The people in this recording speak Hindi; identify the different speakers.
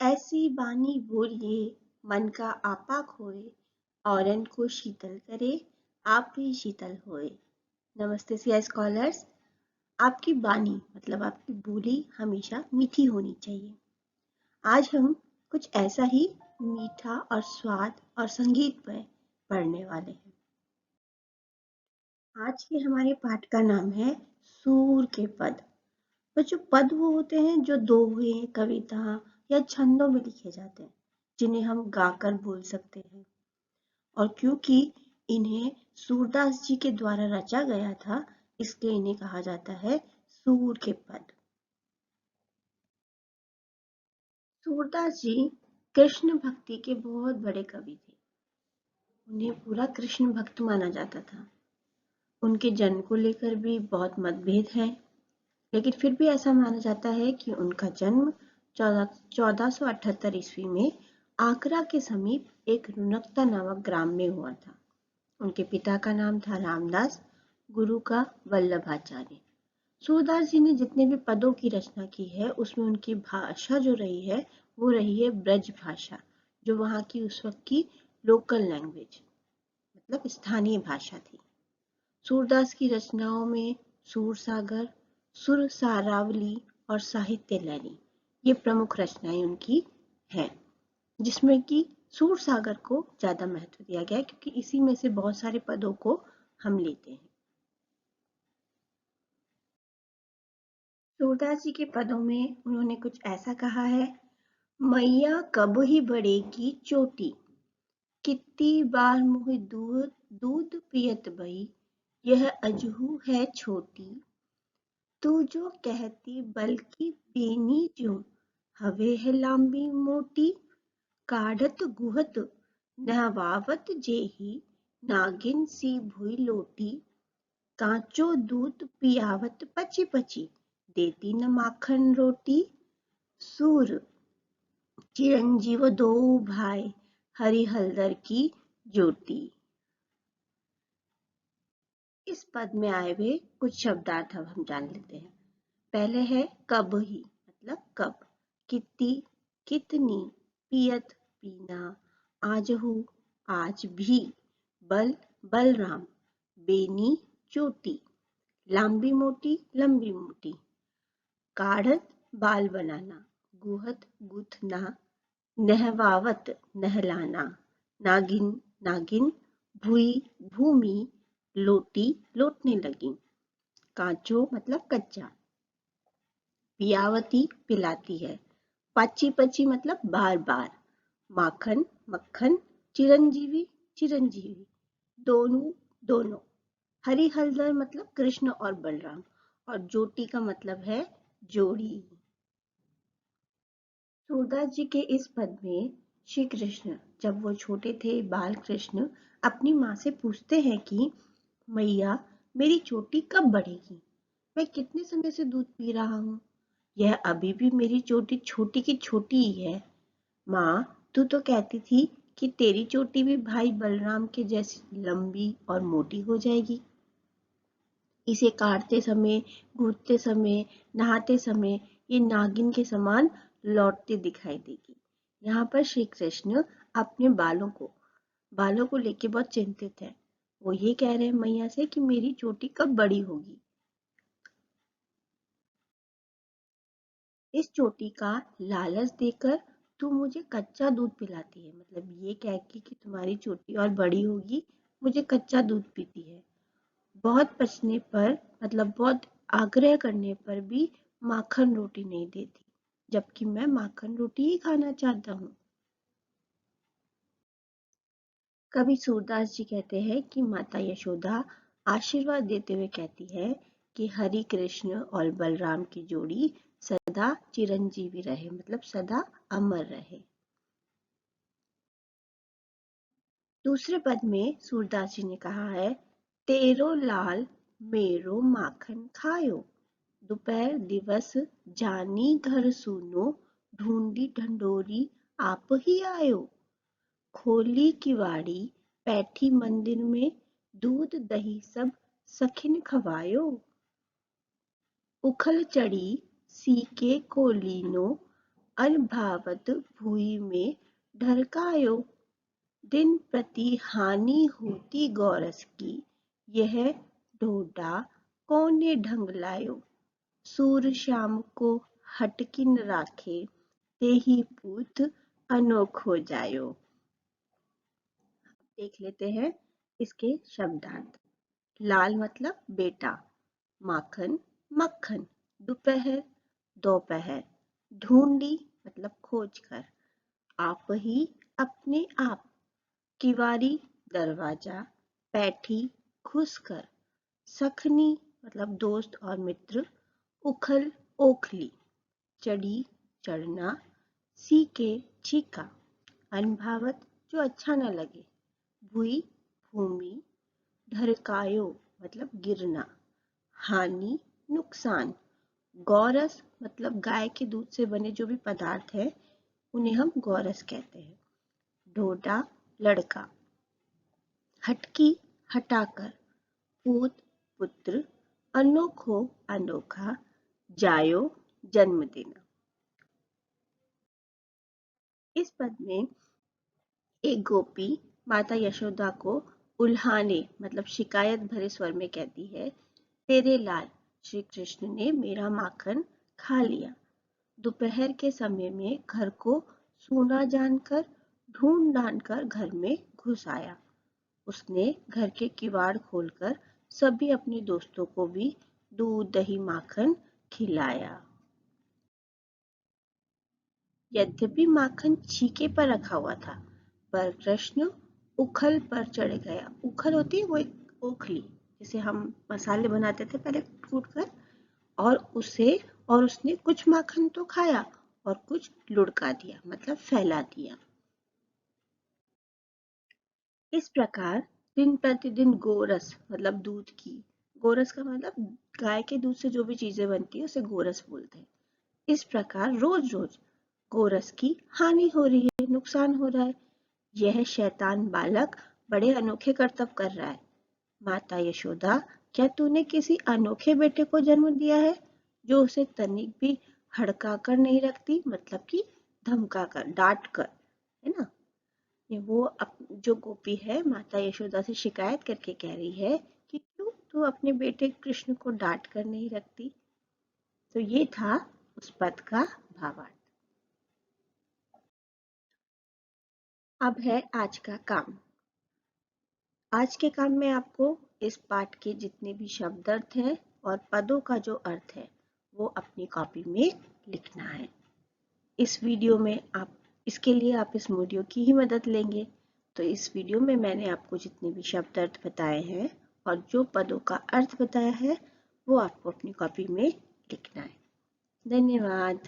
Speaker 1: ऐसी बानी बोलिए मन का आपा खोए, औरन को शीतल करे आप भी शीतल होए। नमस्ते सिया स्कॉलर्स। आपकी बानी मतलब आपकी बोली हमेशा मीठी होनी चाहिए। आज हम कुछ ऐसा ही मीठा और स्वाद और संगीत पर पढ़ने वाले हैं। आज के हमारे पाठ का नाम है सूर के पद। बच्चों, पद वो होते हैं जो दोहे, कविता या छंदों में लिखे जाते हैं, जिन्हें हम गाकर बोल सकते हैं। और क्योंकि इन्हें सूरदास जी के द्वारा रचा गया था, इसलिए इन्हें कहा जाता है सूर के पद। सूरदास जी कृष्ण भक्ति के बहुत बड़े कवि थे। उन्हें पूरा कृष्ण भक्त माना जाता था। उनके जन्म को लेकर भी बहुत मतभेद है, लेकिन फिर भी ऐसा माना जाता है कि उनका जन्म 1478 ईस्वी में आगरा के समीप एक रुनकता नामक ग्राम में हुआ था। उनके पिता का नाम था रामदास, गुरु का वल्लभाचार्य। सूरदास जी ने जितने भी पदों की रचना की है, उसमें उनकी भाषा जो रही है वो रही है ब्रज भाषा, जो वहाँ की उस वक्त की लोकल लैंग्वेज मतलब स्थानीय भाषा थी। सूरदास की रचनाओं में सूर सागर, सुर सारावली और साहित्य लहरी ये प्रमुख रचनाएं उनकी हैं, जिसमें कि सूर सागर को ज्यादा महत्व दिया गया है, क्योंकि इसी में से बहुत सारे पदों को हम लेते हैं। सूरदास जी के पदों में उन्होंने कुछ ऐसा कहा है। मैया कब ही बढ़ेगी चोटी, कितनी बार मुँह दूध दूध पियत भई, यह अजहू है छोटी। तू जो कहती बल्कि बेनी जो, हवे है लांबी मोटी। काढ़त गुहत नहवावत जेही, नागिन सी भुई लोटी। कांचो दूध पियावत पची पची, देती न माखन रोटी। सूर चिरंजीव दो भाई, हरि हलदर की ज्योति। इस पद में आए हुए कुछ शब्दार्थ अब हम जान लेते हैं। पहले है कब ही मतलब कब, कितनी कितनी, पियत पीना, आजहू आज भी, बल बलराम, बेनी चोटी, लंबी मोटी लंबी मोटी, काढ़त बाल बनाना, गुहत गुथना, नहवावत नहलाना, नागिन नागिन, भूई भूमि, लोटी लोटने लगी, कांचो मतलब कच्चा, पियावती पिलाती है, पची पची मतलब बार बार, माखन मक्खन, चिरंजीवी चिरंजीवी, दोनों दोनों, हरि हलदर मतलब कृष्ण और बलराम, और ज्योति का मतलब है जोड़ी। सूरदास जी के इस पद में श्री कृष्ण जब वो छोटे थे, बाल कृष्ण अपनी माँ से पूछते हैं कि मैया मेरी चोटी कब बढ़ेगी, मैं कितने समय से दूध पी रहा हूँ, यह अभी भी मेरी चोटी छोटी की छोटी ही है। माँ, तू तो कहती थी कि तेरी चोटी भी भाई बलराम के जैसी लंबी और मोटी हो जाएगी। इसे काटते समय, गूंथते समय, नहाते समय ये नागिन के समान लौटती दिखाई देगी। यहाँ पर श्री कृष्ण अपने बालों को लेके बहुत चिंतित है। वो ये कह रहे हैं मैया से कि मेरी चोटी कब बड़ी होगी। इस चोटी का लालच देकर तू मुझे कच्चा दूध पिलाती है, मतलब ये कह के कि तुम्हारी चोटी और बड़ी होगी, मुझे कच्चा दूध पीती है। बहुत पचने पर मतलब बहुत आग्रह करने पर भी माखन रोटी नहीं देती, जबकि मैं माखन रोटी ही खाना चाहता हूँ। कवि सूरदास जी कहते हैं कि माता यशोदा आशीर्वाद देते हुए कहती है कि हरि कृष्ण और बलराम की जोड़ी सदा चिरंजीवी रहे, मतलब सदा अमर रहे। दूसरे पद में सूरदास जी ने कहा है, तेरो लाल मेरो माखन खायो, दोपहर दिवस जानी घर सुनो, ढूंढी ढंडोरी आप ही आयो। खोली किवाड़ी बैठी मंदिर में, दूध दही सब सखिन खवायो। उखल चढ़ी सीके को लीनो, अनभावत भुइ में ढरकायो, दिन प्रति हानि होती गौरस की, यह ढोडा कौने ढंग लायो, सूर श्याम को हटकिन राखे, तेहि पूत अनोख हो जायो। देख लेते हैं इसके शब्दार्थ। लाल मतलब बेटा, माखन मक्खन, दोपहर दोपहर, ढूंढी मतलब खोज कर, आप ही अपने आप, किवारी दरवाजा, पैठी घुसकर, सखनी मतलब दोस्त और मित्र, उखल ओखली, चढ़ी चढ़ना, सीके चीका, अनभावत जो अच्छा न लगे, भुई भूमि, ढरकायो मतलब गिरना, हानि नुकसान, गौरस मतलब गाय के दूध से बने जो भी पदार्थ है उन्हें हम गौरस कहते हैं, ढोडा लड़का, हटकी हटाकर, पूत पुत्र, अनोखो अनोखा, जायो जन्म देना। इस पद में एक गोपी माता यशोदा को उल्हाने मतलब शिकायत भरे स्वर में कहती है, तेरे लाल श्री कृष्ण ने मेरा माखन खा लिया। दोपहर के समय में घर को सूना जानकर ढूंढ ढांड कर घर में घुस आया। उसने घर के किवाड़ खोलकर सभी अपने दोस्तों को भी दूध दही माखन खिलाया। यद्यपि माखन छीके पर रखा हुआ था, पर कृष्ण उखल पर चढ़ गया। उखल होती है वो एक ओखली, जिसे हम मसाले बनाते थे पहले कूट कर, और उसने कुछ माखन तो खाया और कुछ लुढ़का दिया मतलब फैला दिया। इस प्रकार दिन प्रतिदिन गोरस मतलब दूध की, गोरस का मतलब गाय के दूध से जो भी चीजें बनती है उसे गोरस बोलते हैं। इस प्रकार रोज रोज गोरस की हानि हो रही है, नुकसान हो रहा है। यह शैतान बालक बड़े अनोखे करतब कर रहा है। माता यशोदा, क्या तूने किसी अनोखे बेटे को जन्म दिया है जो उसे तनिक भी हड़का कर नहीं रखती, मतलब कि धमका कर डांट कर, है ना। ये वो जो गोपी है माता यशोदा से शिकायत करके कह रही है कि क्यों तू अपने बेटे कृष्ण को डांट कर नहीं रखती। तो ये था उस पद का भावार्थ। अब है आज का काम। आज के काम में आपको इस पाठ के जितने भी शब्द अर्थ हैं और पदों का जो अर्थ है वो अपनी कॉपी में लिखना है। इस वीडियो में आप इसके लिए आप इस वीडियो की ही मदद लेंगे। तो इस वीडियो में मैंने आपको जितने भी शब्द अर्थ बताए हैं और जो पदों का अर्थ बताया है वो आपको अपनी कॉपी में लिखना है। धन्यवाद।